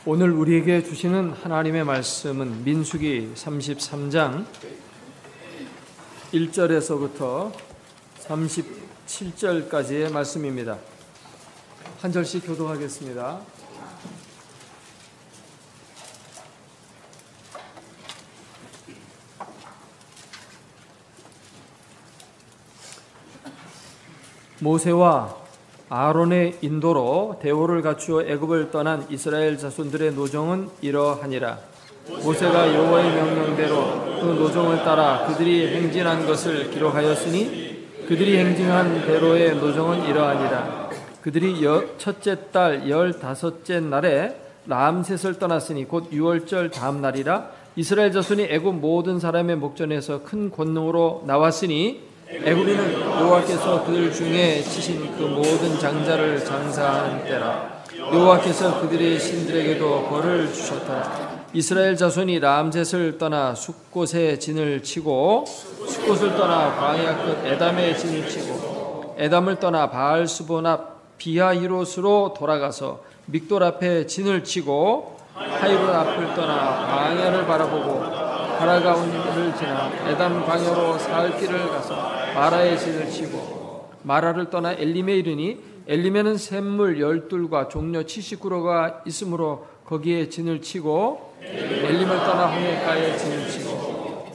오늘 우리에게 주시는 하나님의 말씀은 민수기 33장 1절에서부터 37절까지의 말씀입니다. 한 절씩 교독하겠습니다. 모세와 아론의 인도로 대오를 갖추어 애굽을 떠난 이스라엘 자손들의 노정은 이러하니라. 모세가 여호와의 명령대로 그 노정을 따라 그들이 행진한 것을 기록하였으니 그들이 행진한 대로의 노정은 이러하니라. 그들이 첫째 달 15째 날에 라암셋을 떠났으니 곧 6월절 다음 날이라. 이스라엘 자손이 애굽 모든 사람의 목전에서 큰 권능으로 나왔으니 애굽인은 여호와께서 그들 중에 치신 그 모든 장자를 장사하는 때라. 여호와께서 그들의 신들에게도 벌을 주셨더라. 이스라엘 자손이 라암셋을 떠나 숫곳에 진을 치고 숫곳을 떠나 광야 끝 에담에 진을 치고 에담을 떠나 바알수본 앞 비하히롯으로 돌아가서 믹돌 앞에 진을 치고 하이롯 앞을 떠나 광야를 바라보고 가라가운을 지나 에담 광야로 사흘 길을 가서 마라에 진을 치고 마라를 떠나 엘림에 이르니 엘림에는 샘물 12과 종려 79로가 있으므로 거기에 진을 치고 엘림을 떠나 홍해가에 진을 치고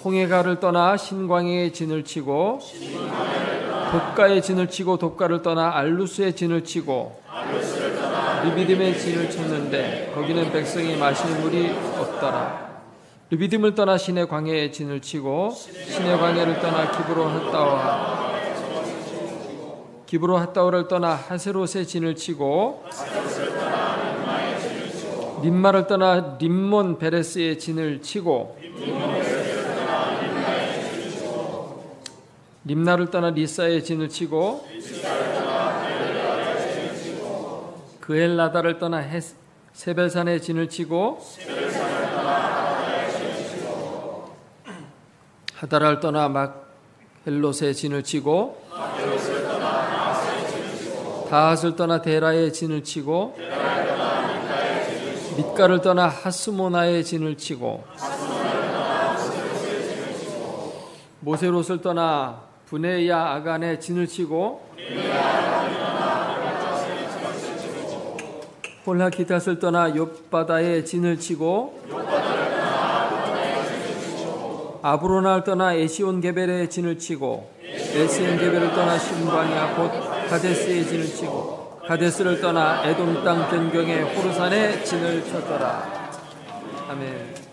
홍해가를 떠나 신광야에 진을 치고 돕가에 진을 치고 돕가를 떠나 알루스에 진을 치고 르비딤에 진을 쳤는데 거기는 백성이 마실 물이 없더라. 르비딤을 떠나 시내 광야에 진을 치고 시내 광야를 떠나 기브로 핫다오를 떠나 하세롯에 진을 치고 림마를 떠나 림몬 베레스에 진을 치고 림나를 떠나 리사에 진을 치고 그엘라다를 떠나 세벨산에 진을 치고 하다라를 떠나 막헬롯에 진을 치고 다핫을 떠나 데라에 진을 치고 밑가를 떠나 하스모나에 진을 치고 모세롯을 떠나 브네야 아간에 진을 치고 홀라기닷을 떠나 욥바다에 진을 치고 아브로나를 떠나 에시온게벨에 진을 치고 에시온게벨을 떠나 신광야 곧 가데스에 진을 치고 가데스를 떠나 에돔 땅 변경의 호르산에 진을 쳤더라. 아멘.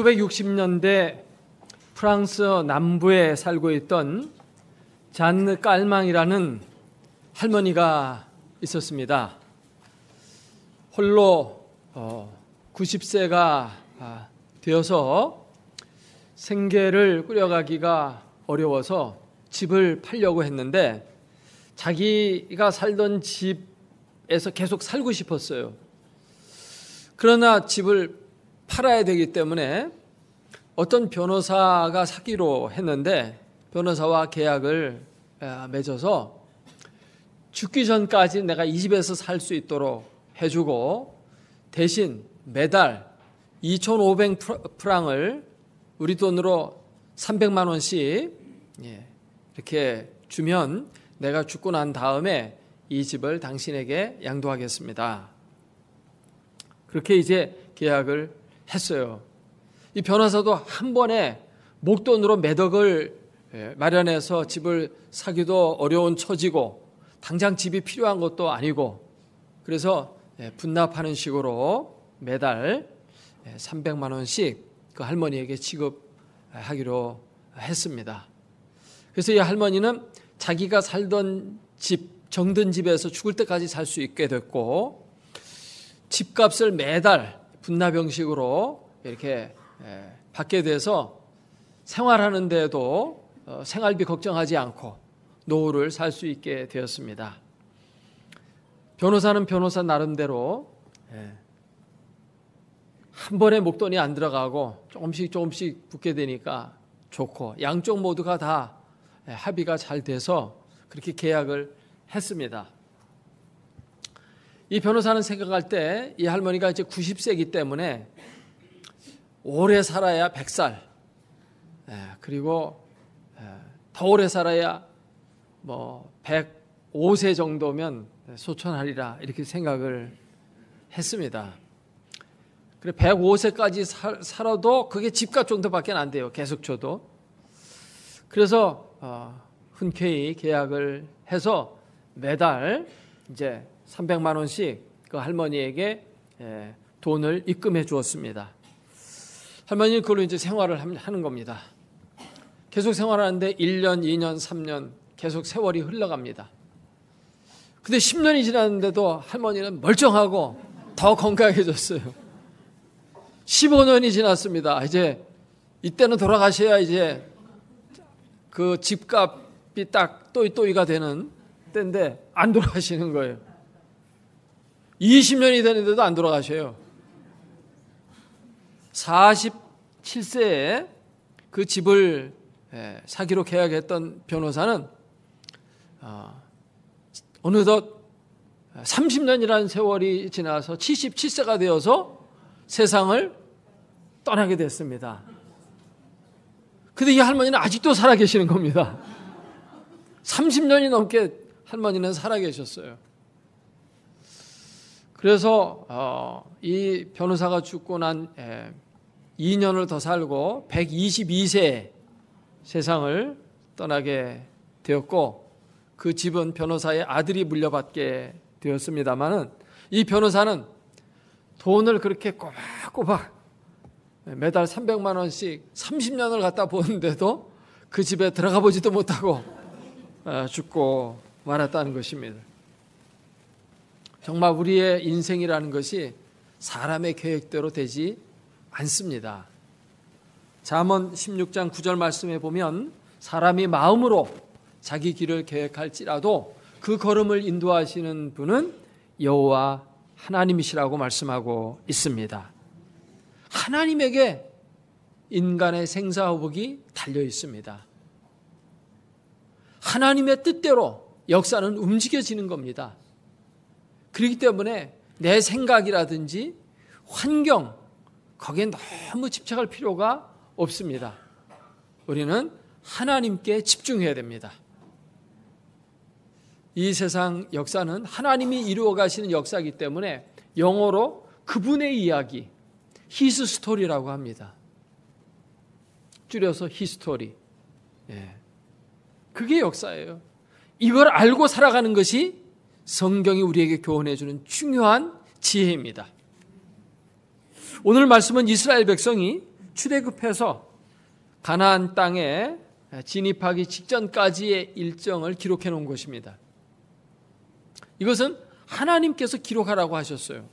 1960년대 프랑스 남부에 살고 있던 잔느 깔망이라는 할머니가 있었습니다. 홀로 90세가 되어서 생계를 꾸려가기가 어려워서 집을 팔려고 했는데 자기가 살던 집에서 계속 살고 싶었어요. 그러나 집을 팔아야 되기 때문에 어떤 변호사가 사기로 했는데 변호사와 계약을 맺어서 죽기 전까지 내가 이 집에서 살 수 있도록 해주고 대신 매달 2,500프랑을 우리 돈으로 300만 원씩 이렇게 주면 내가 죽고 난 다음에 이 집을 당신에게 양도하겠습니다. 그렇게 이제 계약을 했어요. 이 변호사도 한 번에 목돈으로 몇 억을 마련해서 집을 사기도 어려운 처지고 당장 집이 필요한 것도 아니고 그래서 분납하는 식으로 매달 300만 원씩 그 할머니에게 지급하기로 했습니다. 그래서 이 할머니는 자기가 살던 집, 정든 집에서 죽을 때까지 살 수 있게 됐고 집값을 매달 분납 형식으로 이렇게 받게 돼서 생활하는 데도 생활비 걱정하지 않고 노후를 살 수 있게 되었습니다. 변호사는 변호사 나름대로 한 번에 목돈이 안 들어가고 조금씩 붙게 되니까 좋고 양쪽 모두가 다 합의가 잘 돼서 그렇게 계약을 했습니다. 이 변호사는 생각할 때 이 할머니가 이제 90세이기 때문에 오래 살아야 100살, 그리고 더 오래 살아야 뭐 105세 정도면 소천하리라 이렇게 생각을 했습니다. 그래 105세까지 살아도 그게 집값 정도밖에 안 돼요. 계속 줘도. 그래서 흔쾌히 계약을 해서 매달 이제 300만 원씩 그 할머니에게 돈을 입금해 주었습니다. 할머니는 그걸로 이제 생활을 하는 겁니다. 계속 생활하는데 1년, 2년, 3년 계속 세월이 흘러갑니다. 근데 10년이 지났는데도 할머니는 멀쩡하고 더 건강해졌어요. 15년이 지났습니다. 이제 이때는 돌아가셔야 이제 그 집값이 딱 또이또이가 되는 때인데 안 돌아가시는 거예요. 20년이 되는데도 안 돌아가셔요. 47세에 그 집을 사기로 계약했던 변호사는 어느덧 30년이라는 세월이 지나서 77세가 되어서 세상을 떠나게 됐습니다. 근데 이 할머니는 아직도 살아계시는 겁니다. 30년이 넘게 할머니는 살아계셨어요. 그래서 이 변호사가 죽고 난 2년을 더 살고 122세에 세상을 떠나게 되었고 그 집은 변호사의 아들이 물려받게 되었습니다마는 이 변호사는 돈을 그렇게 꼬박꼬박 매달 300만 원씩 30년을 갖다 보는데도 그 집에 들어가 보지도 못하고 죽고 말았다는 것입니다. 정말 우리의 인생이라는 것이 사람의 계획대로 되지 않습니다. 잠언 16장 9절 말씀에 보면 사람이 마음으로 자기 길을 계획할지라도 그 걸음을 인도하시는 분은 여호와 하나님이시라고 말씀하고 있습니다. 하나님에게 인간의 생사호복이 달려 있습니다. 하나님의 뜻대로 역사는 움직여지는 겁니다. 그렇기 때문에 내 생각이라든지 환경 거기에 너무 집착할 필요가 없습니다. 우리는 하나님께 집중해야 됩니다. 이 세상 역사는 하나님이 이루어 가시는 역사이기 때문에 영어로 그분의 이야기, His Story라고 합니다. 줄여서 히스토리. 그게 역사예요. 이걸 알고 살아가는 것이 성경이 우리에게 교훈해 주는 중요한 지혜입니다. 오늘 말씀은 이스라엘 백성이 출애굽해서 가나안 땅에 진입하기 직전까지의 일정을 기록해 놓은 것입니다. 이것은 하나님께서 기록하라고 하셨어요.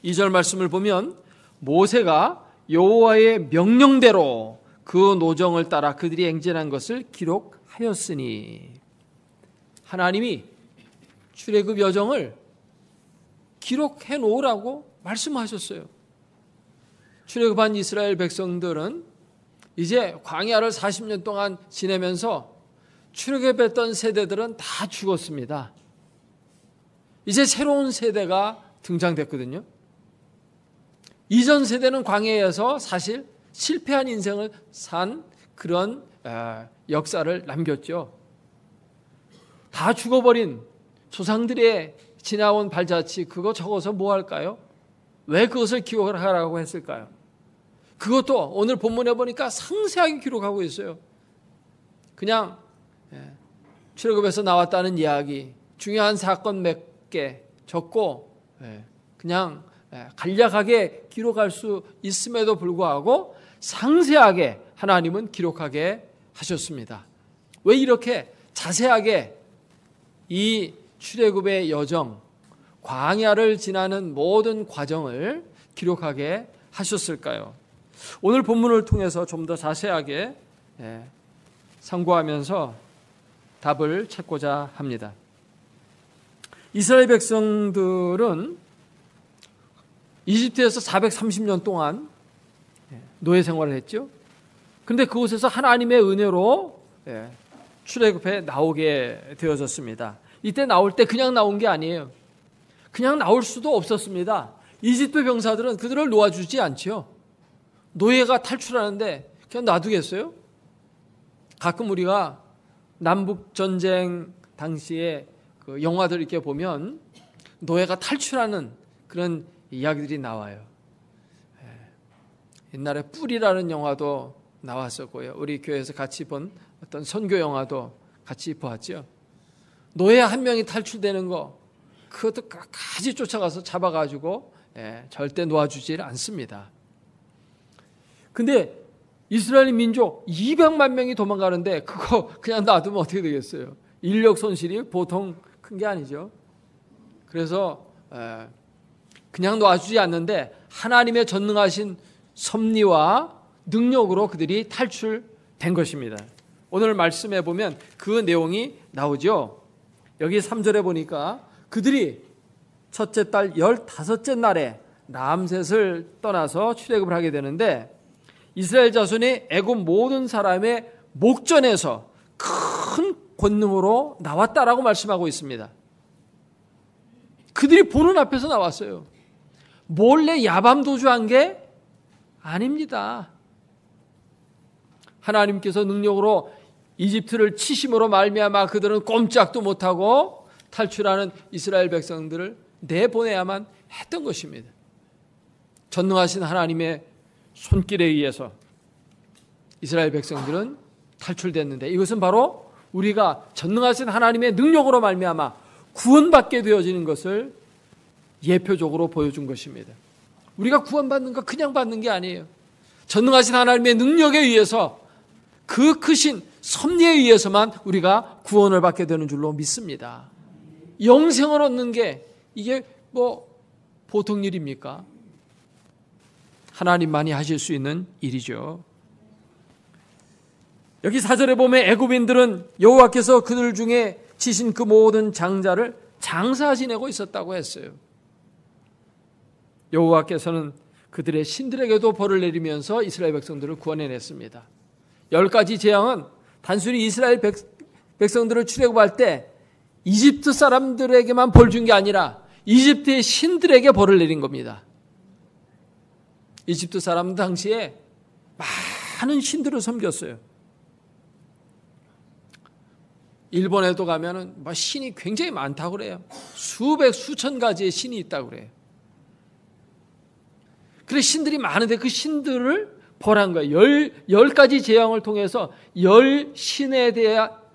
2절 말씀을 보면 모세가 여호와의 명령대로 그 노정을 따라 그들이 행진한 것을 기록하였으니, 하나님이 출애굽 여정을 기록해 놓으라고 말씀하셨어요. 출애굽한 이스라엘 백성들은 이제 광야를 40년 동안 지내면서 출애굽했던 세대들은 다 죽었습니다. 이제 새로운 세대가 등장됐거든요. 이전 세대는 광야에서 사실 실패한 인생을 산 그런 역사를 남겼죠. 다 죽어버린 조상들의 지나온 발자취, 그거 적어서 뭐 할까요? 왜 그것을 기록을 하라고 했을까요? 그것도 오늘 본문에 보니까 상세하게 기록하고 있어요. 그냥 출애굽에서 나왔다는 이야기, 중요한 사건 몇 개 적고 그냥 간략하게 기록할 수 있음에도 불구하고 상세하게 하나님은 기록하게 하셨습니다. 왜 이렇게 자세하게 이 출애굽의 여정, 광야를 지나는 모든 과정을 기록하게 하셨을까요? 오늘 본문을 통해서 좀 더 자세하게 상고하면서 답을 찾고자 합니다. 이스라엘 백성들은 이집트에서 430년 동안 노예 생활을 했죠. 그런데 그곳에서 하나님의 은혜로 출애굽해 나오게 되어졌습니다. 이때 나올 때 그냥 나온 게 아니에요. 그냥 나올 수도 없었습니다. 이집트 병사들은 그들을 놓아주지 않죠. 노예가 탈출하는데 그냥 놔두겠어요? 가끔 우리가 남북전쟁 당시에 그 영화들 이렇게 보면 노예가 탈출하는 그런 이야기들이 나와요. 옛날에 뿔이라는 영화도 나왔었고요. 우리 교회에서 같이 본 어떤 선교 영화도 같이 보았죠. 노예 한 명이 탈출되는 거, 그것도 끝까지 쫓아가서 잡아가지고 절대 놓아주질 않습니다. 근데 이스라엘 민족 200만 명이 도망가는데 그거 그냥 놔두면 어떻게 되겠어요? 인력 손실이 보통 큰 게 아니죠. 그래서 그냥 놔주지 않는데 하나님의 전능하신 섭리와 능력으로 그들이 탈출된 것입니다. 오늘 말씀해 보면 그 내용이 나오죠. 여기 3절에 보니까 그들이 첫째 달 15째 날에 람셋을 떠나서 출애굽을 하게 되는데, 이스라엘 자손이 애굽 모든 사람의 목전에서 큰 권능으로 나왔다라고 말씀하고 있습니다. 그들이 보는 앞에서 나왔어요. 몰래 야밤 도주한 게 아닙니다. 하나님께서 능력으로 이집트를 치심으로 말미암아 그들은 꼼짝도 못하고 탈출하는 이스라엘 백성들을 내보내야만 했던 것입니다. 전능하신 하나님의 손길에 의해서 이스라엘 백성들은 탈출됐는데, 이것은 바로 우리가 전능하신 하나님의 능력으로 말미암아 구원받게 되어지는 것을 예표적으로 보여준 것입니다. 우리가 구원받는 거 그냥 받는 게 아니에요. 전능하신 하나님의 능력에 의해서, 그 크신 섭리에 의해서만 우리가 구원을 받게 되는 줄로 믿습니다. 영생을 얻는 게 이게 뭐 보통 일입니까? 하나님만이 하실 수 있는 일이죠. 여기 4절에 보면 애굽인들은 여호와께서 그들 중에 치신 그 모든 장자를 장사 지내고 있었다고 했어요. 여호와께서는 그들의 신들에게도 벌을 내리면서 이스라엘 백성들을 구원해냈습니다. 10가지 재앙은 단순히 이스라엘 백성들을 출애굽할 때 이집트 사람들에게만 벌 준 게 아니라 이집트의 신들에게 벌을 내린 겁니다. 이집트 사람들 당시에 많은 신들을 섬겼어요. 일본에도 가면은 신이 굉장히 많다고 그래요. 수백, 수천 가지의 신이 있다고 그래요. 그래서 신들이 많은데 그 신들을 벌한 거예요. 10가지 재앙을 통해서 10신에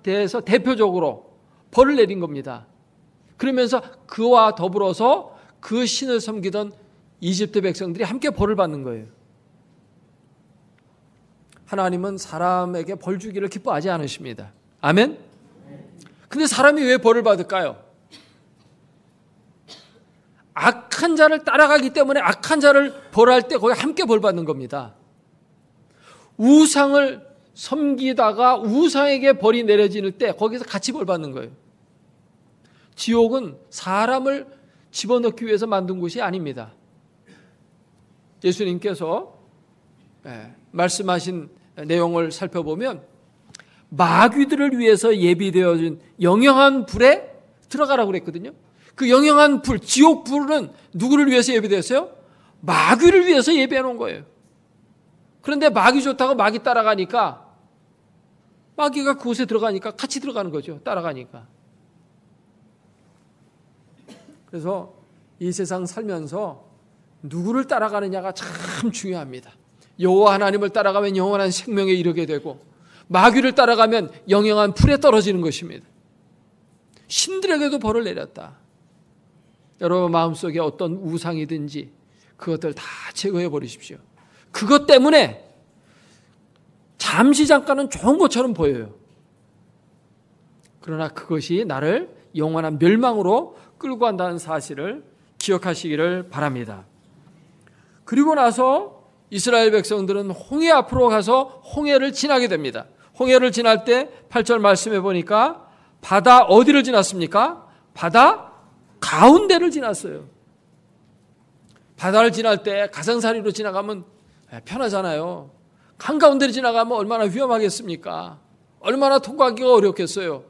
대해서 대표적으로 벌을 내린 겁니다. 그러면서 그와 더불어서 그 신을 섬기던 이집트 백성들이 함께 벌을 받는 거예요. 하나님은 사람에게 벌 주기를 기뻐하지 않으십니다. 아멘? 근데 사람이 왜 벌을 받을까요? 악한 자를 따라가기 때문에 악한 자를 벌할 때 거기 함께 벌 받는 겁니다. 우상을 섬기다가 우상에게 벌이 내려질 때 거기서 같이 벌 받는 거예요. 지옥은 사람을 집어넣기 위해서 만든 곳이 아닙니다. 예수님께서 말씀하신 내용을 살펴보면 마귀들을 위해서 예비되어진 영영한 불에 들어가라고 그랬거든요. 그 영영한 불, 지옥 불은 누구를 위해서 예비되었어요? 마귀를 위해서 예비해 놓은 거예요. 그런데 마귀 좋다고 마귀 따라가니까 마귀가 그곳에 들어가니까 같이 들어가는 거죠. 따라가니까. 그래서 이 세상 살면서 누구를 따라가느냐가 참 중요합니다. 여호와 하나님을 따라가면 영원한 생명에 이르게 되고 마귀를 따라가면 영영한 불에 떨어지는 것입니다. 신들에게도 벌을 내렸다. 여러분 마음속에 어떤 우상이든지 그것들 다 제거해 버리십시오. 그것 때문에 잠시 잠깐은 좋은 것처럼 보여요. 그러나 그것이 나를 영원한 멸망으로 끌고 간다는 사실을 기억하시기를 바랍니다. 그리고 나서 이스라엘 백성들은 홍해 앞으로 가서 홍해를 지나게 됩니다. 홍해를 지날 때 8절 말씀해 보니까 바다 어디를 지났습니까? 바다 가운데를 지났어요. 바다를 지날 때 가상사리로 지나가면 편하잖아요. 한가운데를 지나가면 얼마나 위험하겠습니까? 얼마나 통과하기가 어렵겠어요.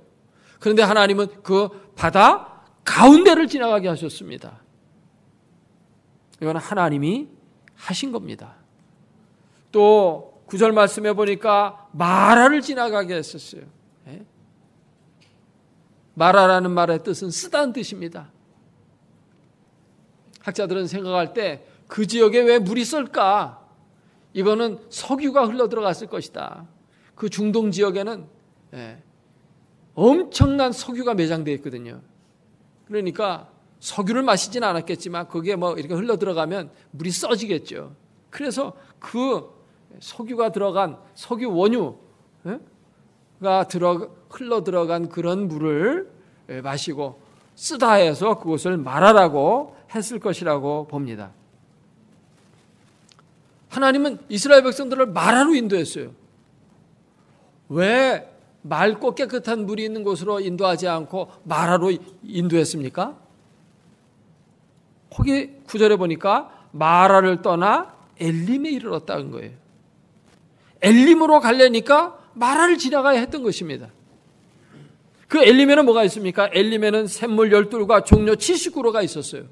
그런데 하나님은 그 바다 가운데를 지나가게 하셨습니다. 이건 하나님이 하신 겁니다. 또 9절 말씀해 보니까 마라를 지나가게 했었어요. 마라라는 말의 뜻은 쓰다는 뜻입니다. 학자들은 생각할 때 그 지역에 왜 물이 썰까? 이거는 석유가 흘러 들어갔을 것이다. 그 중동 지역에는 엄청난 석유가 매장되어 있거든요. 그러니까 석유를 마시진 않았겠지만 거기에 뭐 이렇게 흘러 들어가면 물이 써지겠죠. 그래서 그 석유가 들어간 석유 원유가 흘러 들어간 그런 물을 마시고 쓰다 해서 그것을 마라라고 했을 것이라고 봅니다. 하나님은 이스라엘 백성들을 마라로 인도했어요. 왜 맑고 깨끗한 물이 있는 곳으로 인도하지 않고 마라로 인도했습니까? 거기 9절에 보니까 마라를 떠나 엘림에 이르렀다는 거예요. 엘림으로 가려니까 마라를 지나가야 했던 것입니다. 그 엘림에는 뭐가 있습니까? 엘림에는 샘물 12과 종려 79로가 있었어요.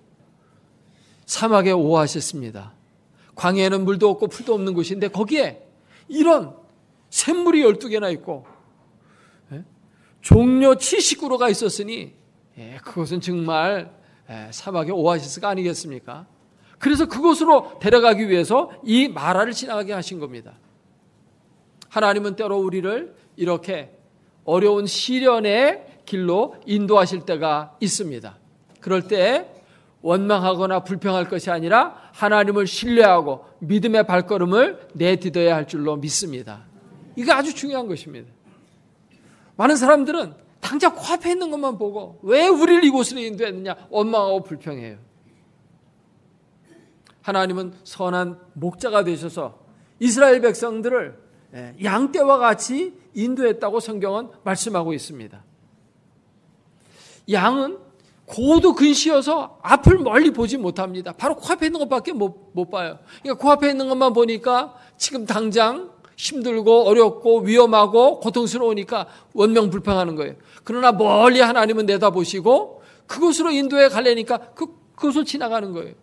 사막의 오아시스입니다. 광야에는 물도 없고 풀도 없는 곳인데 거기에 이런 샘물이 12개나 있고 종려 79로가 있었으니 그것은 정말 사막의 오아시스가 아니겠습니까? 그래서 그곳으로 데려가기 위해서 이 마라를 지나가게 하신 겁니다. 하나님은 때로 우리를 이렇게 어려운 시련의 길로 인도하실 때가 있습니다. 그럴 때 원망하거나 불평할 것이 아니라 하나님을 신뢰하고 믿음의 발걸음을 내디뎌야 할 줄로 믿습니다. 이게 아주 중요한 것입니다. 많은 사람들은 당장 코앞에 있는 것만 보고 왜 우리를 이곳으로 인도했느냐 원망하고 불평해요. 하나님은 선한 목자가 되셔서 이스라엘 백성들을 양떼와 같이 인도했다고 성경은 말씀하고 있습니다. 양은 고도 근시여서 앞을 멀리 보지 못합니다. 바로 코앞에 있는 것밖에 못 봐요. 그러니까 코앞에 있는 것만 보니까 지금 당장 힘들고 어렵고 위험하고 고통스러우니까 원명불평하는 거예요. 그러나 멀리 하나님은 내다보시고 그곳으로 인도해 가려니까 그곳을 지나가는 거예요.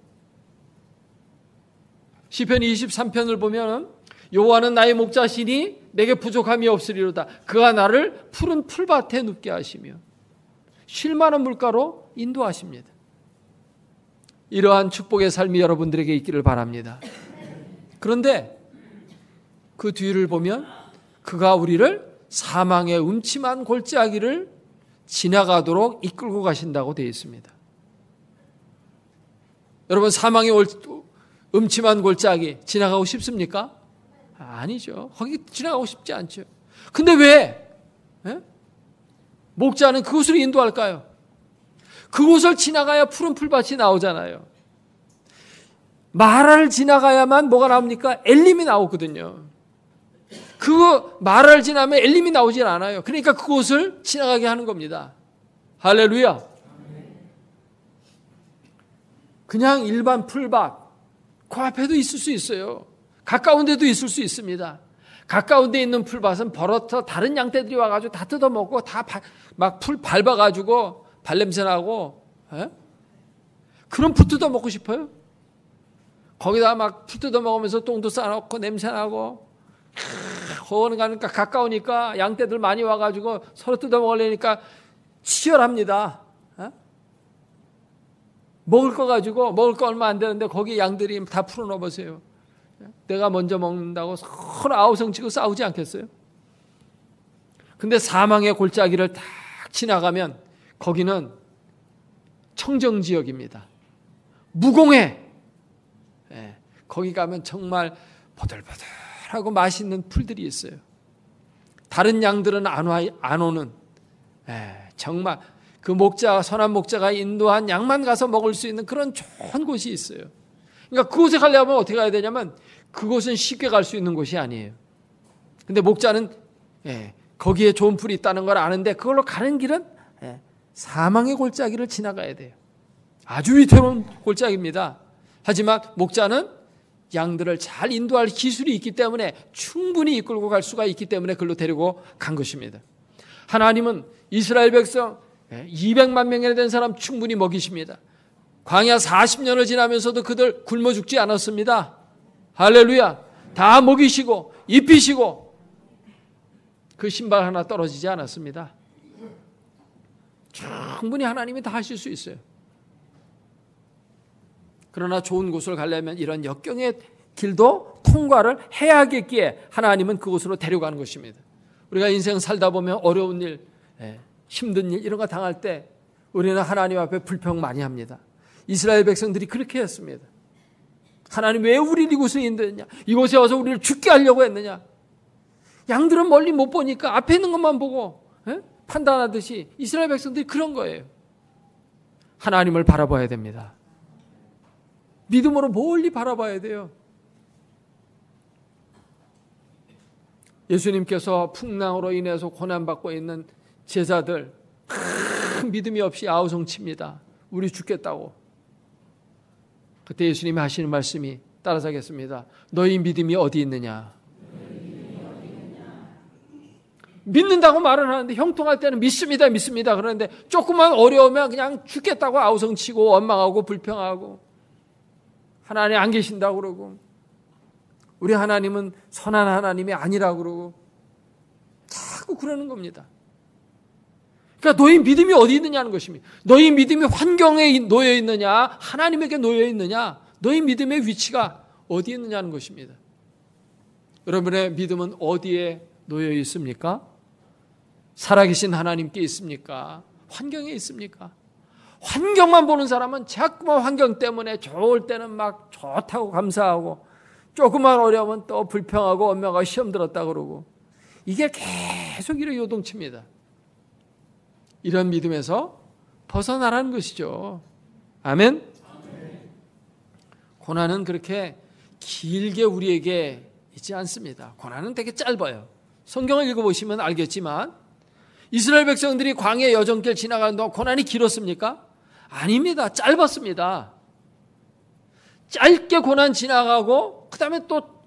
시편 23편을 보면 여호와는 나의 목자시니 내게 부족함이 없으리로다. 그가 나를 푸른 풀밭에 눕게 하시며 쉴 만한 물가로 인도하십니다. 이러한 축복의 삶이 여러분들에게 있기를 바랍니다. 그런데 그 뒤를 보면 그가 우리를 사망의 음침한 골짜기를 지나가도록 이끌고 가신다고 되어 있습니다. 여러분 사망의 음침한 골짜기 지나가고 싶습니까? 아니죠. 거기 지나가고 싶지 않죠. 근데 왜 목자는 그곳으로 인도할까요? 그곳을 지나가야 푸른 풀밭이 나오잖아요. 마라를 지나가야만 뭐가 나옵니까? 엘림이 나오거든요. 그 마라를 지나면 엘림이 나오질 않아요. 그러니까 그곳을 지나가게 하는 겁니다. 할렐루야. 그냥 일반 풀밭 그 앞에도 있을 수 있어요. 가까운 데도 있을 수 있습니다. 가까운 데 있는 풀밭은 벌어서 다른 양떼들이 와가지고 다 뜯어먹고 다 막 풀 밟아가지고 발냄새 나고 그런 풀 뜯어먹고 싶어요? 거기다 막 풀 뜯어먹으면서 똥도 싸놓고 냄새 나고 거기 가니까 가까우니까 양떼들 많이 와가지고 서로 뜯어먹으려니까 치열합니다. 먹을 거 가지고 먹을 거 얼마 안 되는데 거기 양들이 다 풀어놓아 보세요. 내가 먼저 먹는다고 서로 아우성치고 싸우지 않겠어요? 근데 사망의 골짜기를 딱 지나가면 거기는 청정지역입니다. 무공해. 거기 가면 정말 보들보들하고 맛있는 풀들이 있어요. 다른 양들은 안 오는 정말 그 목자, 선한 목자가 인도한 양만 가서 먹을 수 있는 그런 좋은 곳이 있어요. 그러니까 그곳에 가려면 어떻게 가야 되냐면 그곳은 쉽게 갈 수 있는 곳이 아니에요. 근데 목자는 거기에 좋은 풀이 있다는 걸 아는데 그걸로 가는 길은 사망의 골짜기를 지나가야 돼요. 아주 위태로운 골짜기입니다. 하지만 목자는 양들을 잘 인도할 기술이 있기 때문에 충분히 이끌고 갈 수가 있기 때문에 그걸로 데리고 간 것입니다. 하나님은 이스라엘 백성 200만 명이나 된 사람 충분히 먹이십니다. 광야 40년을 지나면서도 그들 굶어 죽지 않았습니다. 할렐루야. 다 먹이시고 입히시고 그 신발 하나 떨어지지 않았습니다. 충분히 하나님이 다 하실 수 있어요. 그러나 좋은 곳을 가려면 이런 역경의 길도 통과를 해야겠기에 하나님은 그곳으로 데려가는 것입니다. 우리가 인생 살다 보면 어려운 일, 힘든 일 이런 거 당할 때 우리는 하나님 앞에 불평 많이 합니다. 이스라엘 백성들이 그렇게 했습니다. 하나님 왜 우리를 이곳에 인도했냐? 이곳에 와서 우리를 죽게 하려고 했느냐? 양들은 멀리 못 보니까 앞에 있는 것만 보고 판단하듯이 이스라엘 백성들이 그런 거예요. 하나님을 바라봐야 됩니다. 믿음으로 멀리 바라봐야 돼요. 예수님께서 풍랑으로 인해서 고난받고 있는 제자들 믿음이 없이 아우성칩니다. 우리 죽겠다고. 그때 예수님이 하시는 말씀이 따라서 하겠습니다. 너희 믿음이 어디 있느냐? 믿는다고 말을 하는데 형통할 때는 믿습니다. 그러는데 조금만 어려우면 그냥 죽겠다고 아우성치고 원망하고 불평하고 하나님 안 계신다고 그러고 우리 하나님은 선한 하나님이 아니라고 그러고 자꾸 그러는 겁니다. 그러니까 너희 믿음이 어디 있느냐는 것입니다. 너희 믿음이 환경에 놓여 있느냐 하나님에게 놓여 있느냐 너희 믿음의 위치가 어디 있느냐는 것입니다. 여러분의 믿음은 어디에 놓여 있습니까? 살아계신 하나님께 있습니까? 환경에 있습니까? 환경만 보는 사람은 자꾸만 환경 때문에 좋을 때는 막 좋다고 감사하고 조금만 어려우면 또 불평하고 원망하고 시험 들었다 그러고 이게 계속 이렇게 요동칩니다. 이런 믿음에서 벗어나라는 것이죠. 아멘? 고난은 그렇게 길게 우리에게 있지 않습니다. 고난은 되게 짧아요. 성경을 읽어보시면 알겠지만 이스라엘 백성들이 광야 여정길 지나가는 동안 고난이 길었습니까? 아닙니다. 짧았습니다. 짧게 고난 지나가고 그 다음에 또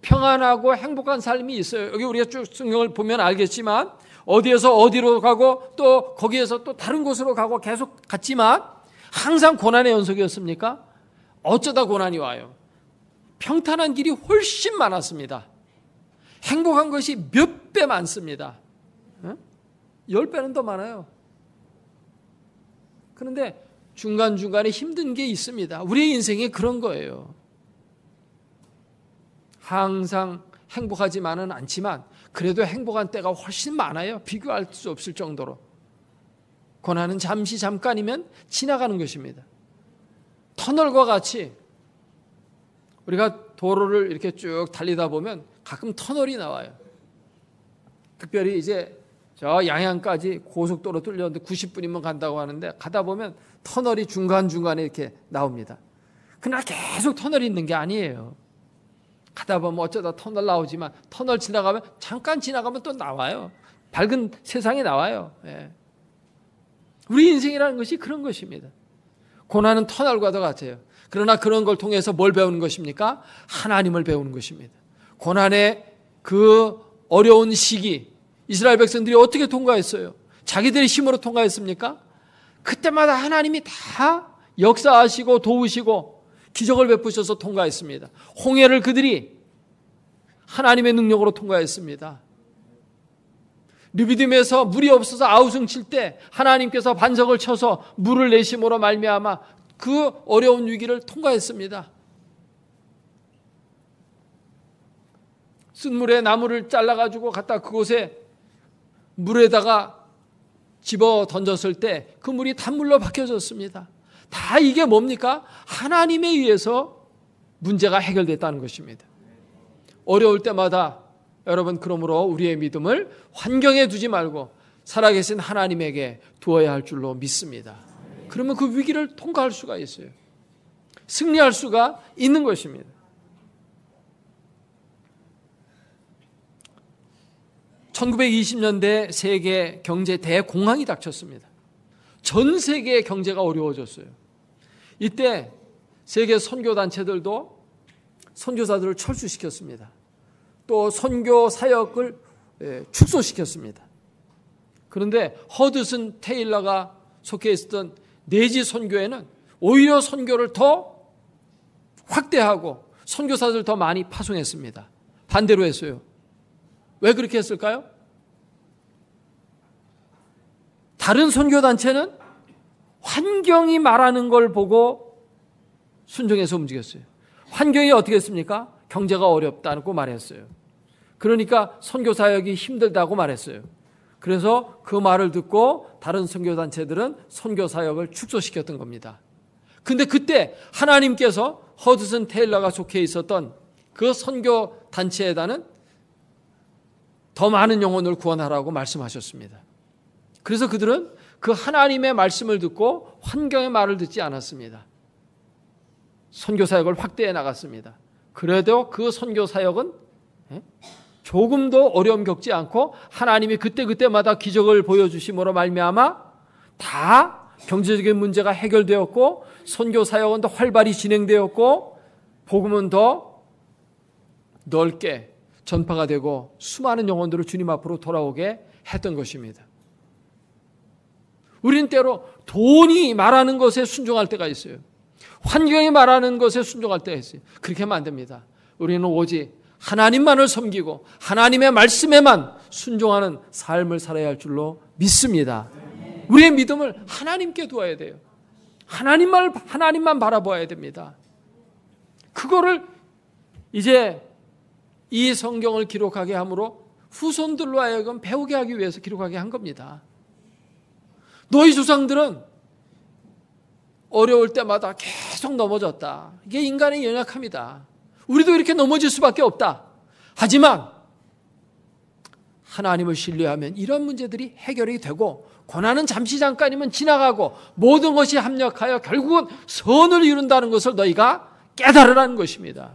평안하고 행복한 삶이 있어요. 여기 우리가 쭉 성경을 보면 알겠지만 어디에서 어디로 가고 또 거기에서 또 다른 곳으로 가고 계속 갔지만 항상 고난의 연속이었습니까? 어쩌다 고난이 와요. 평탄한 길이 훨씬 많았습니다. 행복한 것이 몇 배 많습니다. 10배는 더 많아요. 그런데 중간중간에 힘든 게 있습니다. 우리의 인생이 그런 거예요. 항상 행복하지만은 않지만 그래도 행복한 때가 훨씬 많아요. 비교할 수 없을 정도로. 고난은 잠깐이면 지나가는 것입니다. 터널과 같이 우리가 도로를 이렇게 쭉 달리다 보면 가끔 터널이 나와요. 특별히 이제 저 양양까지 고속도로 뚫렸는데 90분이면 간다고 하는데 가다 보면 터널이 중간중간에 이렇게 나옵니다. 그러나 계속 터널이 있는 게 아니에요. 가다 보면 어쩌다 터널 나오지만 터널 지나가면 잠깐 지나가면 또 나와요. 밝은 세상이 나와요. 예. 우리 인생이라는 것이 그런 것입니다. 고난은 터널과도 같아요. 그러나 그런 걸 통해서 뭘 배우는 것입니까? 하나님을 배우는 것입니다. 고난의 그 어려운 시기 이스라엘 백성들이 어떻게 통과했어요? 자기들의 힘으로 통과했습니까? 그때마다 하나님이 다 역사하시고 도우시고 기적을 베푸셔서 통과했습니다. 홍해를 그들이 하나님의 능력으로 통과했습니다. 르비딤에서 물이 없어서 아우성 칠 때 하나님께서 반석을 쳐서 물을 내심으로 말미암아 그 어려운 위기를 통과했습니다. 쓴물에 나무를 잘라가지고 갖다 그곳에 물에다가 집어 던졌을 때 그 물이 단물로 바뀌어졌습니다. 다 이게 뭡니까? 하나님에 의해서 문제가 해결됐다는 것입니다. 어려울 때마다 여러분 그러므로 우리의 믿음을 환경에 두지 말고 살아계신 하나님에게 두어야 할 줄로 믿습니다. 그러면 그 위기를 통과할 수가 있어요. 승리할 수가 있는 것입니다. (1920년대) 세계 경제 대공황이 닥쳤습니다. 전 세계의 경제가 어려워졌어요. 이때 세계 선교단체들도 선교사들을 철수시켰습니다. 또 선교 사역을 축소시켰습니다. 그런데 허드슨 테일러가 속해 있었던 내지 선교회는 오히려 선교를 더 확대하고 선교사들 더 많이 파송했습니다. 반대로 했어요. 왜 그렇게 했을까요? 다른 선교단체는 환경이 말하는 걸 보고 순종해서 움직였어요. 환경이 어떻게 했습니까? 경제가 어렵다고 말했어요. 그러니까 선교사역이 힘들다고 말했어요. 그래서 그 말을 듣고 다른 선교단체들은 선교사역을 축소시켰던 겁니다. 근데 그때 하나님께서 허드슨 테일러가 속해 있었던 그 선교단체에다는 더 많은 영혼을 구원하라고 말씀하셨습니다. 그래서 그들은 그 하나님의 말씀을 듣고 환경의 말을 듣지 않았습니다. 선교사역을 확대해 나갔습니다. 그래도 그 선교사역은 조금도 어려움 겪지 않고 하나님이 그때그때마다 기적을 보여주심으로 말미암아 다 경제적인 문제가 해결되었고 선교사역은 더 활발히 진행되었고 복음은 더 넓게 전파가 되고 수많은 영혼들을 주님 앞으로 돌아오게 했던 것입니다. 우리는 때로 돈이 말하는 것에 순종할 때가 있어요. 환경이 말하는 것에 순종할 때가 있어요. 그렇게 하면 안 됩니다. 우리는 오직 하나님만을 섬기고 하나님의 말씀에만 순종하는 삶을 살아야 할 줄로 믿습니다. 우리의 믿음을 하나님께 두어야 돼요. 하나님만 바라보아야 됩니다. 그거를 이제 이 성경을 기록하게 함으로 후손들로 하여금 배우게 하기 위해서 기록하게 한 겁니다. 너희 조상들은 어려울 때마다 계속 넘어졌다. 이게 인간의 연약함이다. 우리도 이렇게 넘어질 수밖에 없다. 하지만 하나님을 신뢰하면 이런 문제들이 해결이 되고 고난은 잠시 잠깐이면 지나가고 모든 것이 합력하여 결국은 선을 이룬다는 것을 너희가 깨달으라는 것입니다.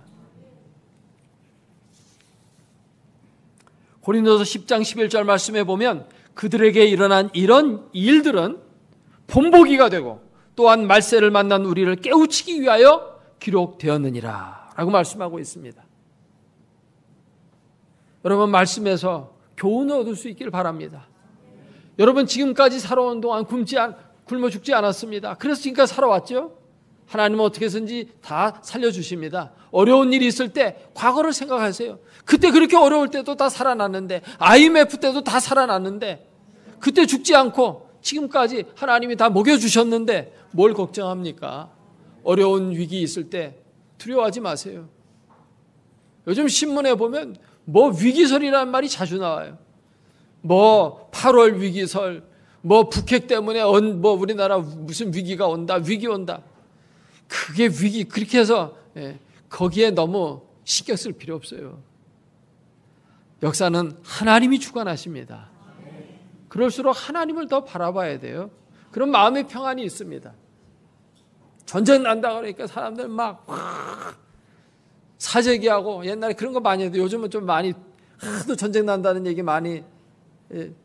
고린도서 10장 11절 말씀에 보면 그들에게 일어난 이런 일들은 본보기가 되고 또한 말세를 만난 우리를 깨우치기 위하여 기록되었느니라 라고 말씀하고 있습니다. 여러분 말씀에서 교훈을 얻을 수 있기를 바랍니다. 여러분 지금까지 살아온 동안 굶어 죽지 않았습니다. 그래서 지금까지 살아왔죠. 하나님은 어떻게 해서든지 다 살려주십니다. 어려운 일이 있을 때 과거를 생각하세요. 그때 그렇게 어려울 때도 다 살아났는데 IMF 때도 다 살아났는데 그때 죽지 않고 지금까지 하나님이 다 먹여주셨는데 뭘 걱정합니까? 어려운 위기 있을 때 두려워하지 마세요. 요즘 신문에 보면 뭐 위기설이라는 말이 자주 나와요. 뭐 8월 위기설, 뭐 북핵 때문에 뭐 우리나라 무슨 위기가 온다, 위기 온다. 그게 위기 그렇게 해서 거기에 너무 신경 쓸 필요 없어요. 역사는 하나님이 주관하십니다. 그럴수록 하나님을 더 바라봐야 돼요. 그런 마음의 평안이 있습니다. 전쟁 난다 그러니까 사람들 막 사재기하고, 옛날에 그런 거 많이 해도 요즘은 좀 많이 하도 전쟁 난다는 얘기 많이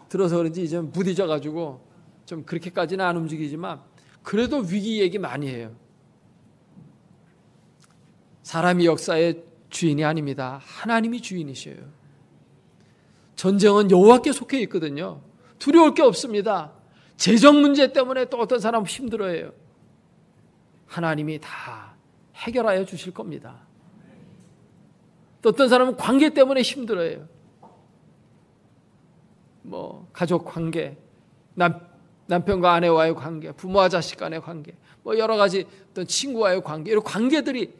들어서 그런지 이제 무디져가지고 좀 그렇게까지는 안 움직이지만 그래도 위기 얘기 많이 해요. 사람이 역사의 주인이 아닙니다. 하나님이 주인이셔요. 전쟁은 여호와께 속해 있거든요. 두려울 게 없습니다. 재정 문제 때문에 또 어떤 사람은 힘들어해요. 하나님이 다 해결하여 주실 겁니다. 또 어떤 사람은 관계 때문에 힘들어해요. 뭐 가족 관계, 남편과 아내와의 관계, 부모와 자식 간의 관계, 뭐 여러 가지 어떤 친구와의 관계, 이런 관계들이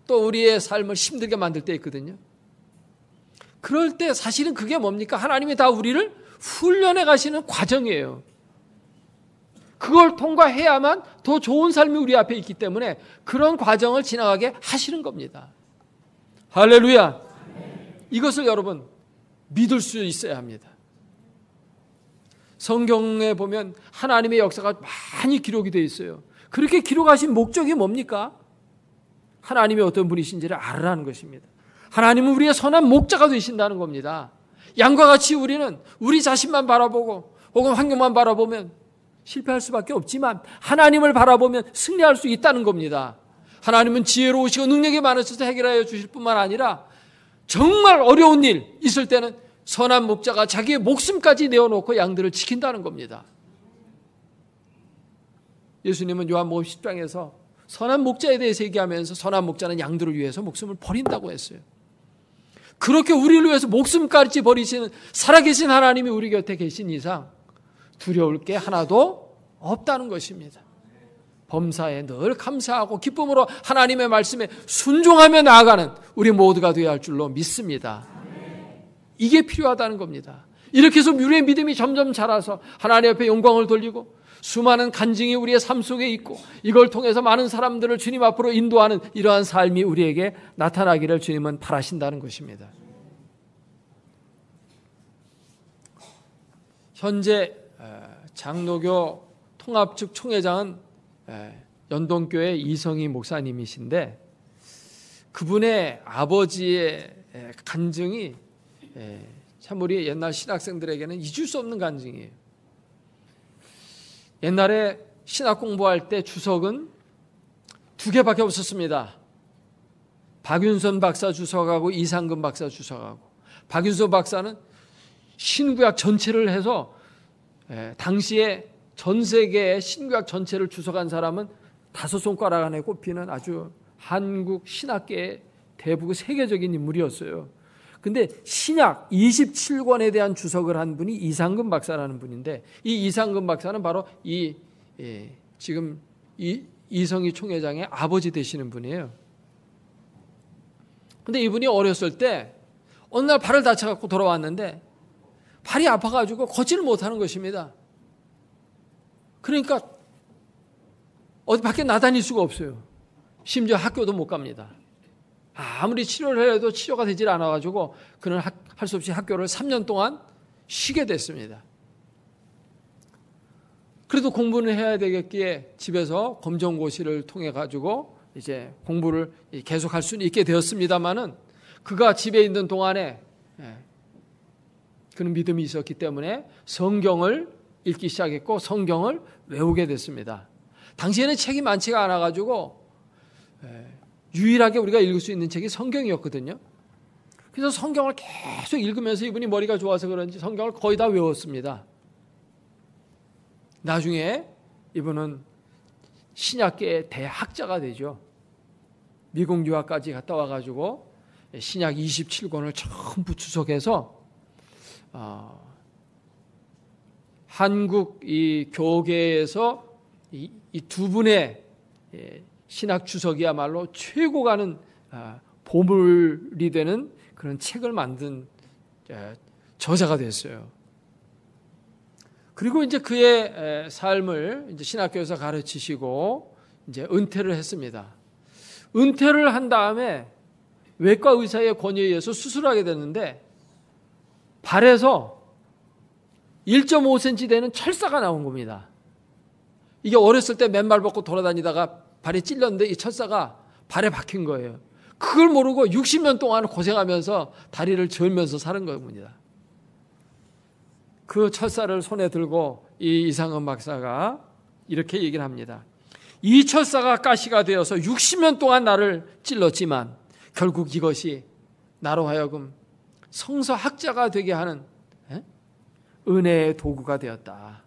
또 우리의 삶을 힘들게 만들 때 있거든요. 그럴 때 사실은 그게 뭡니까? 하나님이 다 우리를 훈련해 가시는 과정이에요. 그걸 통과해야만 더 좋은 삶이 우리 앞에 있기 때문에 그런 과정을 지나가게 하시는 겁니다. 할렐루야. 이것을 여러분 믿을 수 있어야 합니다. 성경에 보면 하나님의 역사가 많이 기록이 되어 있어요. 그렇게 기록하신 목적이 뭡니까? 하나님이 어떤 분이신지를 알으라는 것입니다. 하나님은 우리의 선한 목자가 되신다는 겁니다. 양과 같이 우리는 우리 자신만 바라보고 혹은 환경만 바라보면 실패할 수밖에 없지만 하나님을 바라보면 승리할 수 있다는 겁니다. 하나님은 지혜로우시고 능력이 많으셔서 해결하여 주실 뿐만 아니라 정말 어려운 일 있을 때는 선한 목자가 자기의 목숨까지 내어놓고 양들을 지킨다는 겁니다. 예수님은 요한복음 10장에서 선한 목자에 대해서 얘기하면서 선한 목자는 양들을 위해서 목숨을 버린다고 했어요. 그렇게 우리를 위해서 목숨까지 버리시는 살아계신 하나님이 우리 곁에 계신 이상 두려울 게 하나도 없다는 것입니다. 범사에 늘 감사하고 기쁨으로 하나님의 말씀에 순종하며 나아가는 우리 모두가 되어야 할 줄로 믿습니다. 이게 필요하다는 겁니다. 이렇게 해서 우리의 믿음이 점점 자라서 하나님 앞에 영광을 돌리고 수많은 간증이 우리의 삶 속에 있고 이걸 통해서 많은 사람들을 주님 앞으로 인도하는 이러한 삶이 우리에게 나타나기를 주님은 바라신다는 것입니다. 현재 장로교 통합측 총회장은 연동교회 이성희 목사님이신데 그분의 아버지의 간증이 참 우리 옛날 신학생들에게는 잊을 수 없는 간증이에요. 옛날에 신학 공부할 때 주석은 2개밖에 없었습니다. 박윤선 박사 주석하고 이상근 박사 주석하고, 박윤선 박사는 신구약 전체를 해서 당시에 전 세계의 신구약 전체를 주석한 사람은 5손가락 안에 꼽히는 아주 한국 신학계의 대부분 세계적인 인물이었어요. 근데 신약 27권에 대한 주석을 한 분이 이상근 박사라는 분인데, 이 이상근 박사는 바로 지금 이성희 총회장의 아버지 되시는 분이에요. 근데 이분이 어렸을 때 어느 날 발을 다쳐갖고 돌아왔는데 발이 아파가지고 걷지를 못하는 것입니다. 그러니까 어디 밖에 나다닐 수가 없어요. 심지어 학교도 못 갑니다. 아무리 치료를 해도 치료가 되질 않아가지고 그는 할 수 없이 학교를 3년 동안 쉬게 됐습니다. 그래도 공부는 해야 되겠기에 집에서 검정고시를 통해 가지고 이제 공부를 계속할 수는 있게 되었습니다만은 그가 집에 있는 동안에 그는 믿음이 있었기 때문에 성경을 읽기 시작했고 성경을 외우게 됐습니다. 당시에는 책이 많지가 않아가지고 유일하게 우리가 읽을 수 있는 책이 성경이었거든요. 그래서 성경을 계속 읽으면서 이분이 머리가 좋아서 그런지 성경을 거의 다 외웠습니다. 나중에 이분은 신약계의 대학자가 되죠. 미국 유학까지 갔다 와가지고 신약 27권을 전부 주석해서 한국 이 교계에서 이 두 분의 신학 주석이야말로 최고 가는 보물이 되는 그런 책을 만든 저자가 됐어요. 그리고 이제 그의 삶을 이제 신학교에서 가르치시고 이제 은퇴를 했습니다. 은퇴를 한 다음에 외과 의사의 권유에 의해서 수술하게 됐는데 발에서 1.5cm 되는 철사가 나온 겁니다. 이게 어렸을 때 맨발 벗고 돌아다니다가 발에 찔렸는데 이 철사가 발에 박힌 거예요. 그걸 모르고 60년 동안 고생하면서 다리를 저으면서 사는 겁니다. 그 철사를 손에 들고 이 이상은 박사가 이렇게 얘기를 합니다. 이 철사가 가시가 되어서 60년 동안 나를 찔렀지만 결국 이것이 나로 하여금 성서학자가 되게 하는 은혜의 도구가 되었다.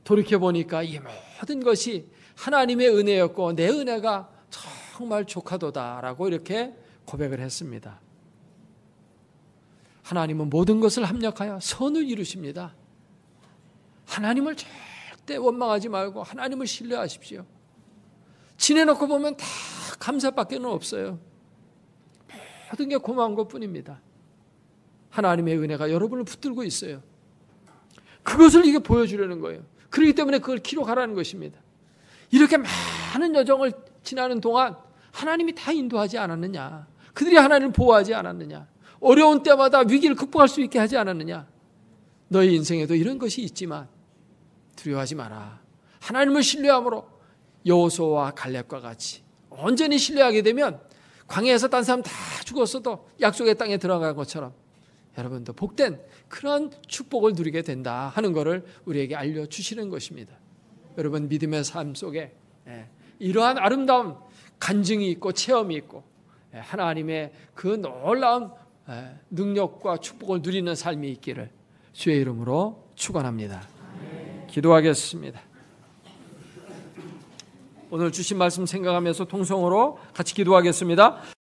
돌이켜보니까 이 모든 것이 하나님의 은혜였고 내 은혜가 정말 조카도다라고 이렇게 고백을 했습니다. 하나님은 모든 것을 합력하여 선을 이루십니다. 하나님을 절대 원망하지 말고 하나님을 신뢰하십시오. 지내놓고 보면 다 감사밖에 없어요. 모든 게 고마운 것뿐입니다. 하나님의 은혜가 여러분을 붙들고 있어요. 그것을 이게 보여주려는 거예요. 그렇기 때문에 그걸 기록하라는 것입니다. 이렇게 많은 여정을 지나는 동안 하나님이 다 인도하지 않았느냐? 그들이 하나님을 보호하지 않았느냐? 어려운 때마다 위기를 극복할 수 있게 하지 않았느냐? 너희 인생에도 이런 것이 있지만 두려워하지 마라. 하나님을 신뢰함으로 여호수아와 갈렙과 같이 온전히 신뢰하게 되면 광야에서 딴 사람 다 죽었어도 약속의 땅에 들어간 것처럼 여러분도 복된 그런 축복을 누리게 된다 하는 것을 우리에게 알려주시는 것입니다. 여러분 믿음의 삶 속에 이러한 아름다운 간증이 있고 체험이 있고 하나님의 그 놀라운 능력과 축복을 누리는 삶이 있기를 주의 이름으로 축원합니다. 기도하겠습니다. 오늘 주신 말씀 생각하면서 통성으로 같이 기도하겠습니다.